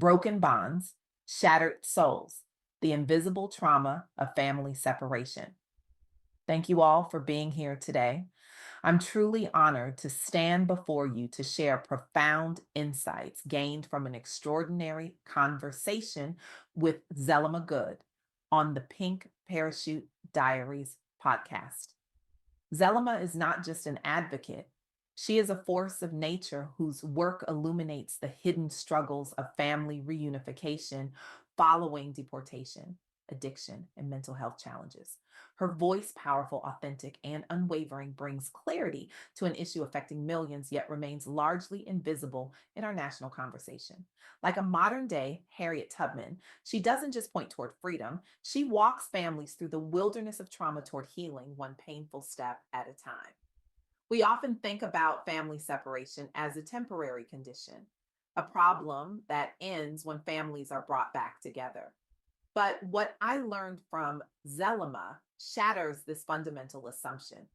Broken bonds, shattered souls, the invisible trauma of family separation. Thank you all for being here today. I'm truly honored to stand before you to share profound insights gained from an extraordinary conversation with Zellima Goode on the Pink Parachute Diaries podcast. Zellima is not just an advocate, she is a force of nature whose work illuminates the hidden struggles of family reunification following deportation, addiction, and mental health challenges. Her voice, powerful, authentic, and unwavering, brings clarity to an issue affecting millions, yet remains largely invisible in our national conversation. Like a modern day Harriet Tubman, she doesn't just point toward freedom, she walks families through the wilderness of trauma toward healing, one painful step at a time. We often think about family separation as a temporary condition, a problem that ends when families are brought back together. But what I learned from Zellima shatters this fundamental assumption.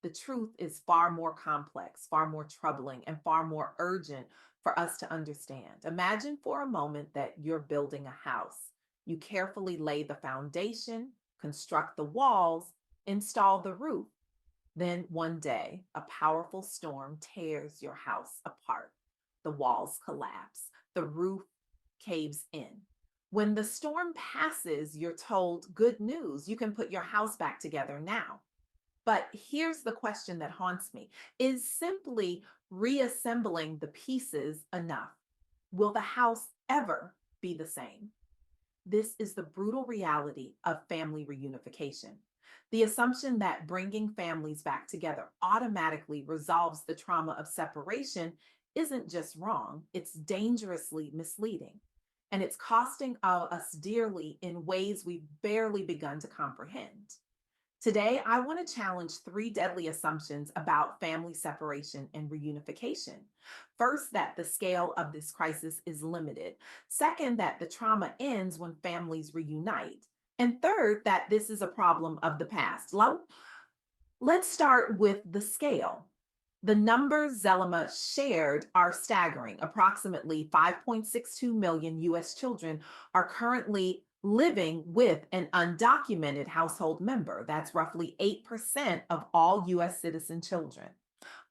The truth is far more complex, far more troubling, and far more urgent for us to understand. Imagine for a moment that you're building a house. You carefully lay the foundation, construct the walls, install the roof. Then one day, a powerful storm tears your house apart. The walls collapse, the roof caves in. When the storm passes, you're told good news. You can put your house back together now. But here's the question that haunts me. Is simply reassembling the pieces enough? Will the house ever be the same? This is the brutal reality of family reunification. The assumption that bringing families back together automatically resolves the trauma of separation isn't just wrong, it's dangerously misleading. And it's costing us dearly in ways we've barely begun to comprehend. Today, I want to challenge three deadly assumptions about family separation and reunification. First, that the scale of this crisis is limited. Second, that the trauma ends when families reunite. And third, that this is a problem of the past. Let's start with the scale. The numbers Zellima shared are staggering. Approximately 5.62 million US children are currently living with an undocumented household member. That's roughly 8% of all US citizen children.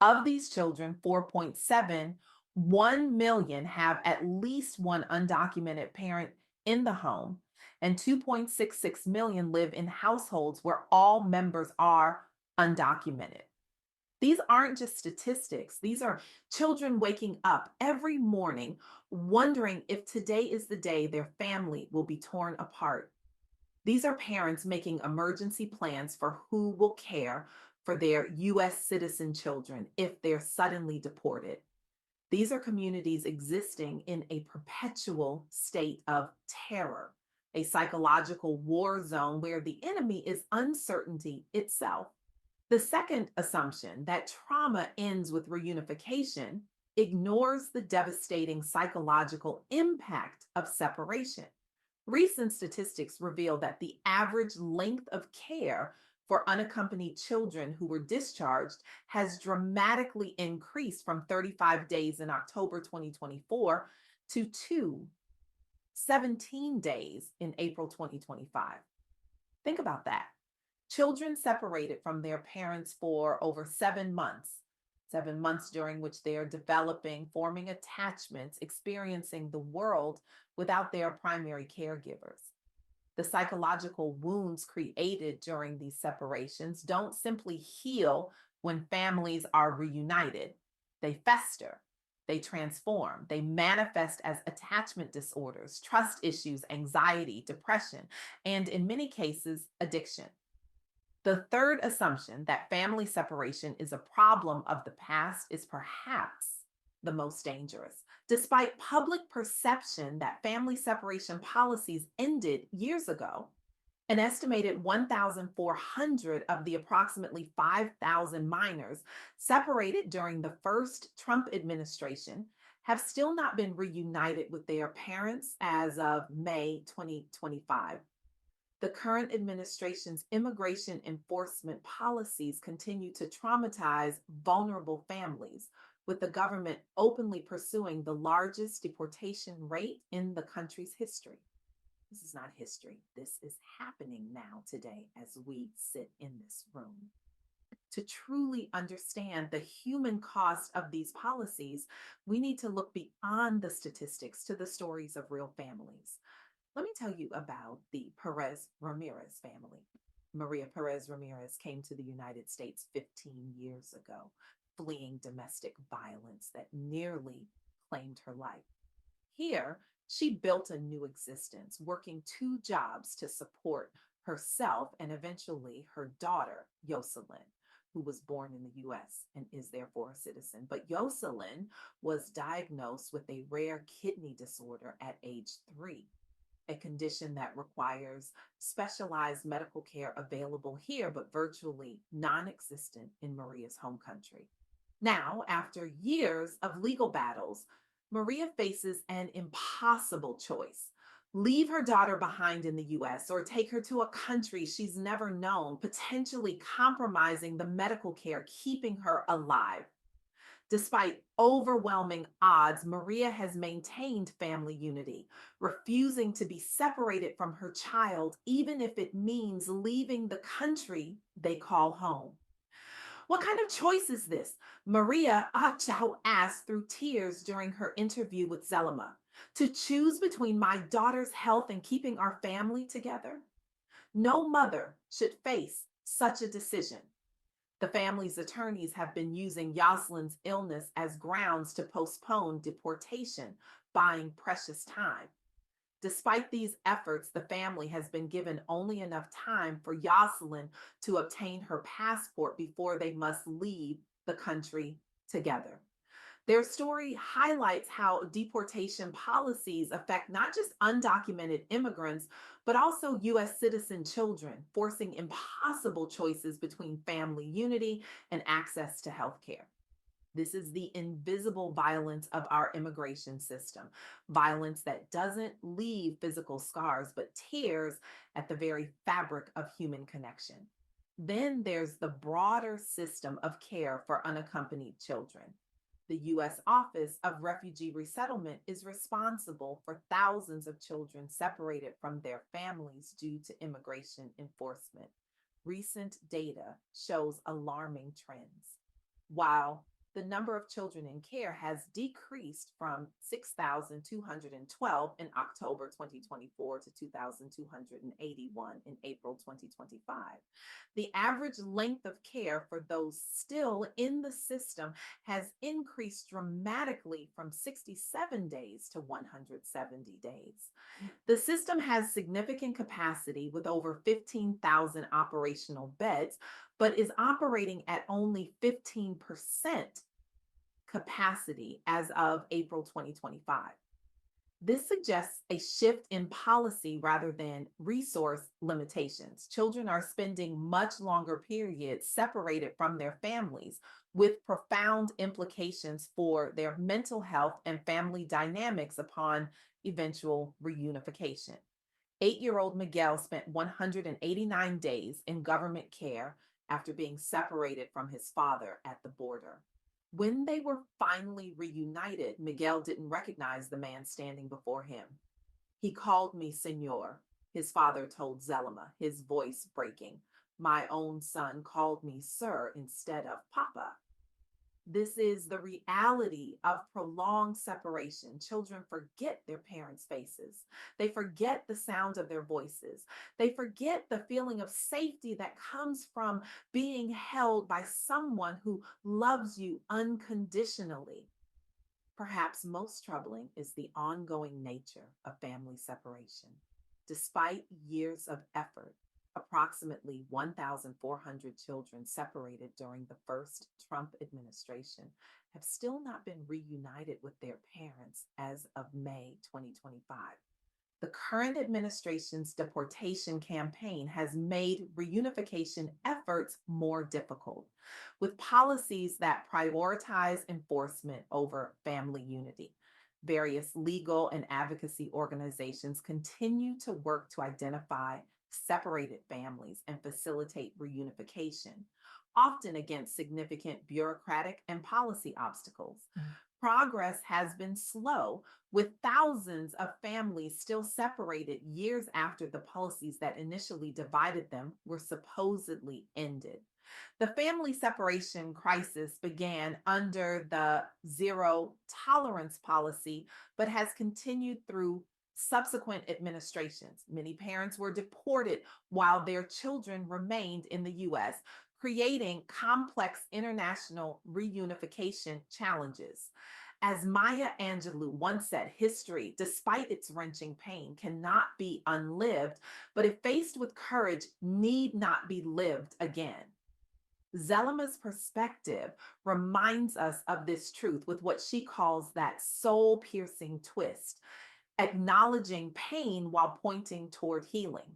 Of these children, 4.71 million have at least one undocumented parent in the home, and 2.66 million live in households where all members are undocumented. These aren't just statistics. These are children waking up every morning wondering if today is the day their family will be torn apart. These are parents making emergency plans for who will care for their US citizen children if they're suddenly deported. These are communities existing in a perpetual state of terror, a psychological war zone where the enemy is uncertainty itself. The second assumption, that trauma ends with reunification, ignores the devastating psychological impact of separation. Recent statistics reveal that the average length of care for unaccompanied children who were discharged has dramatically increased from 35 days in October 2024 to 17 days in April 2025. Think about that. Children separated from their parents for over 7 months, 7 months during which they are developing, forming attachments, experiencing the world without their primary caregivers. The psychological wounds created during these separations don't simply heal when families are reunited. They fester, they transform, they manifest as attachment disorders, trust issues, anxiety, depression, and in many cases, addiction. The third assumption, that family separation is a problem of the past, is perhaps the most dangerous. Despite public perception that family separation policies ended years ago, an estimated 1,400 of the approximately 5,000 minors separated during the first Trump administration have still not been reunited with their parents as of May 2025. The current administration's immigration enforcement policies continue to traumatize vulnerable families, with the government openly pursuing the largest deportation rate in the country's history. This is not history. This is happening now today as we sit in this room. To truly understand the human cost of these policies, we need to look beyond the statistics to the stories of real families. Let me tell you about the Perez Ramirez family. Maria Perez Ramirez came to the United States 15 years ago, fleeing domestic violence that nearly claimed her life. Here, she built a new existence, working two jobs to support herself and eventually her daughter, Yoselin, who was born in the US and is therefore a citizen. But Yoselin was diagnosed with a rare kidney disorder at age 3, a condition that requires specialized medical care available here, but virtually non existent in Maria's home country. Now, after years of legal battles, Maria faces an impossible choice: leave her daughter behind in the US or take her to a country she's never known, potentially compromising the medical care keeping her alive. Despite overwhelming odds, Maria has maintained family unity, refusing to be separated from her child, even if it means leaving the country they call home. What kind of choice is this? Maria Achau asked through tears during her interview with Zellima. To choose between my daughter's health and keeping our family together? No mother should face such a decision. The family's attorneys have been using Yoselin's illness as grounds to postpone deportation, buying precious time. Despite these efforts, the family has been given only enough time for Yoselin to obtain her passport before they must leave the country together. Their story highlights how deportation policies affect not just undocumented immigrants, but also US citizen children, forcing impossible choices between family unity and access to healthcare. This is the invisible violence of our immigration system, violence that doesn't leave physical scars, but tears at the very fabric of human connection. Then there's the broader system of care for unaccompanied children. The U.S. Office of Refugee Resettlement is responsible for thousands of children separated from their families due to immigration enforcement. Recent data shows alarming trends. While the number of children in care has decreased from 6,212 in October 2024 to 2,281 in April 2025. The average length of care for those still in the system has increased dramatically from 67 days to 170 days. The system has significant capacity with over 15,000 operational beds, but is operating at only 15% capacity as of April 2025. This suggests a shift in policy rather than resource limitations. Children are spending much longer periods separated from their families, with profound implications for their mental health and family dynamics upon eventual reunification. 8-year-old Miguel spent 189 days in government care after being separated from his father at the border. When they were finally reunited, Miguel didn't recognize the man standing before him. He called me Senor, his father told Zellima, his voice breaking. My own son called me Sir instead of Papa. This is the reality of prolonged separation. Children forget their parents' faces. They forget the sound of their voices. They forget the feeling of safety that comes from being held by someone who loves you unconditionally. Perhaps most troubling is the ongoing nature of family separation. Despite years of effort, approximately 1,400 children separated during the first Trump administration have still not been reunited with their parents as of May 2025. The current administration's deportation campaign has made reunification efforts more difficult, with policies that prioritize enforcement over family unity. Various legal and advocacy organizations continue to work to identify separated families and facilitate reunification, often against significant bureaucratic and policy obstacles. Progress has been slow, with thousands of families still separated years after the policies that initially divided them were supposedly ended. The family separation crisis began under the zero tolerance policy, but has continued through subsequent administrations. Many parents were deported while their children remained in the US, creating complex international reunification challenges. As Maya Angelou once said, history, despite its wrenching pain, cannot be unlived, but if faced with courage, need not be lived again. Zellima's perspective reminds us of this truth with what she calls that soul piercing twist, acknowledging pain while pointing toward healing.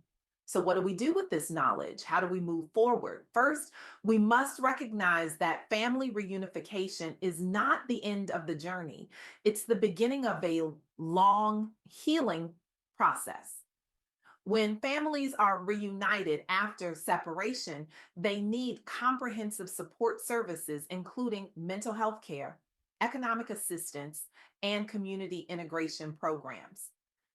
So, what do we do with this knowledge? How do we move forward? First, we must recognize that family reunification is not the end of the journey, it's the beginning of a long healing process. When families are reunited after separation, they need comprehensive support services, including mental health care, economic assistance, and community integration programs.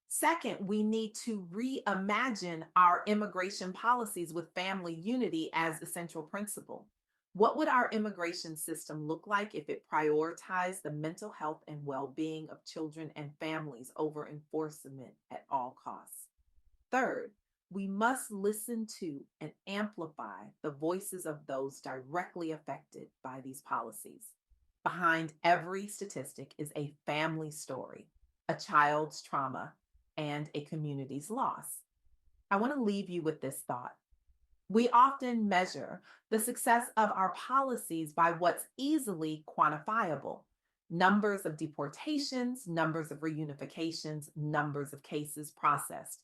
Second, we need to reimagine our immigration policies with family unity as the central principle. What would our immigration system look like if it prioritized the mental health and well being of children and families over enforcement at all costs? Third, we must listen to and amplify the voices of those directly affected by these policies. Behind every statistic is a family story, a child's trauma, and a community's loss. I want to leave you with this thought. We often measure the success of our policies by what's easily quantifiable: numbers of deportations, numbers of reunifications, numbers of cases processed.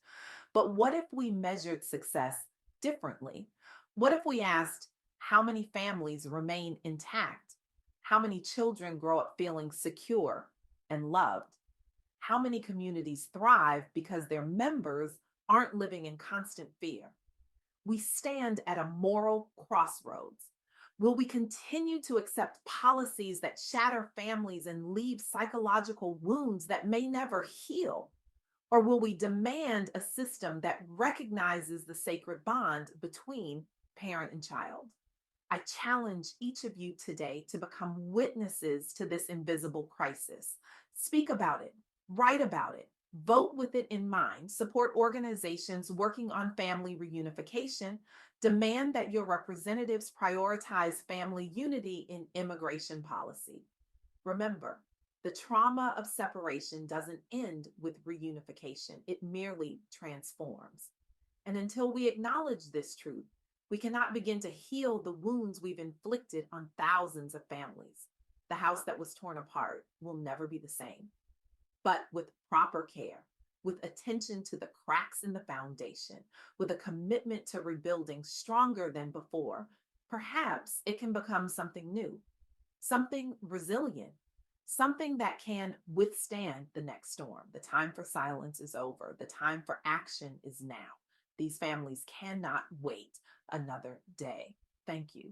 But what if we measured success differently? What if we asked how many families remain intact? How many children grow up feeling secure and loved? How many communities thrive because their members aren't living in constant fear? We stand at a moral crossroads. Will we continue to accept policies that shatter families and leave psychological wounds that may never heal? Or will we demand a system that recognizes the sacred bond between parent and child? I challenge each of you today to become witnesses to this invisible crisis. Speak about it, write about it, vote with it in mind, support organizations working on family reunification, demand that your representatives prioritize family unity in immigration policy. Remember, the trauma of separation doesn't end with reunification, it merely transforms. And until we acknowledge this truth, we cannot begin to heal the wounds we've inflicted on thousands of families. The house that was torn apart will never be the same. But with proper care, with attention to the cracks in the foundation, with a commitment to rebuilding stronger than before, perhaps it can become something new, something resilient, something that can withstand the next storm. The time for silence is over. The time for action is now. These families cannot wait another day. Thank you.